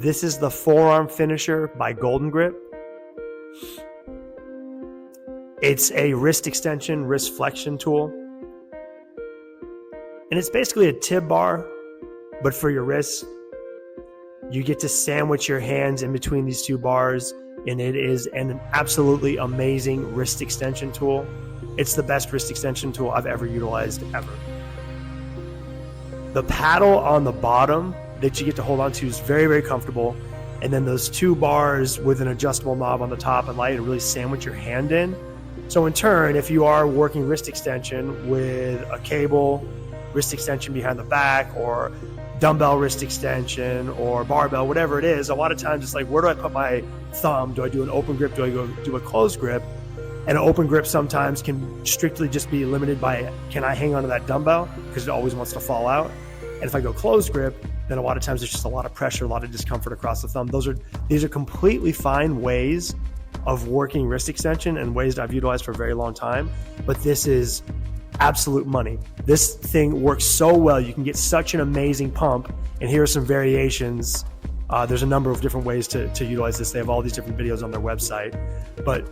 This is the Forearm Finisher by Golden Grip. It's a wrist extension, wrist flexion tool. And it's basically a tib bar, but for your wrists. You get to sandwich your hands in between these two bars, and it is an absolutely amazing wrist extension tool. It's the best wrist extension tool I've ever utilized ever. The paddle on the bottom that you get to hold on to is very, very comfortable. And then those two bars with an adjustable knob on the top allow you to really sandwich your hand in. So in turn, if you are working wrist extension with a cable, wrist extension behind the back, or dumbbell wrist extension, or barbell, whatever it is, a lot of times it's like, where do I put my thumb? Do I do an open grip? Do I go do a closed grip? And an open grip sometimes can strictly just be limited by, can I hang onto that dumbbell? Because it always wants to fall out. And if I go closed grip, then a lot of times there's just a lot of pressure, a lot of discomfort across the thumb. These are completely fine ways of working wrist extension and ways that I've utilized for a very long time. But this is absolute money. This thing works so well. You can get such an amazing pump. And here are some variations. There's a number of different ways to utilize this. They have all these different videos on their website. But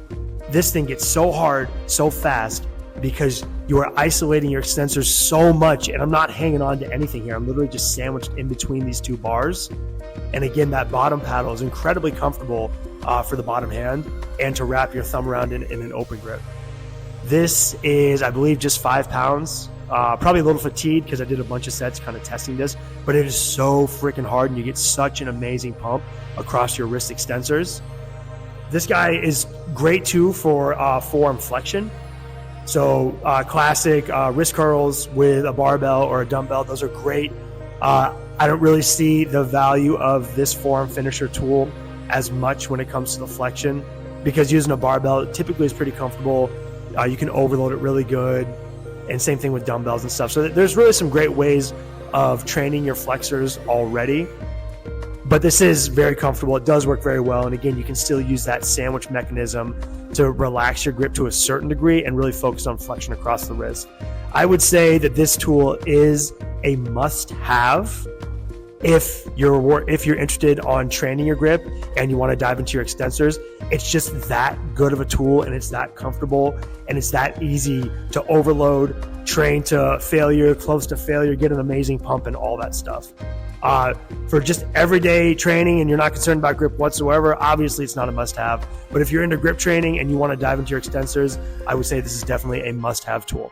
this thing gets so hard, so fast, because you are isolating your extensors so much. And I'm not hanging on to anything here. I'm literally just sandwiched in between these two bars. And again, that bottom paddle is incredibly comfortable for the bottom hand and to wrap your thumb around in an open grip. This is, I believe, just 5 pounds. Probably a little fatigued because I did a bunch of sets kind of testing this, but it is so freaking hard and you get such an amazing pump across your wrist extensors. This guy is great too for forearm flexion. So classic wrist curls with a barbell or a dumbbell, those are great. I don't really see the value of this forearm finisher tool as much when it comes to the flexion, because using a barbell typically is pretty comfortable. You can overload it really good, and same thing with dumbbells and stuff. So there's really some great ways of training your flexors already, but this is very comfortable. It does work very well. And again, you can still use that sandwich mechanism to relax your grip to a certain degree and really focus on flexion across the wrist. I would say that this tool is a must-have if you're interested on training your grip and you want to dive into your extensors. It's just that good of a tool, and it's that comfortable, and it's that easy to overload, train to failure, close to failure, get an amazing pump, and all that stuff. For just everyday training and you're not concerned about grip whatsoever, obviously it's not a must-have. But if you're into grip training and you want to dive into your extensors, I would say this is definitely a must-have tool.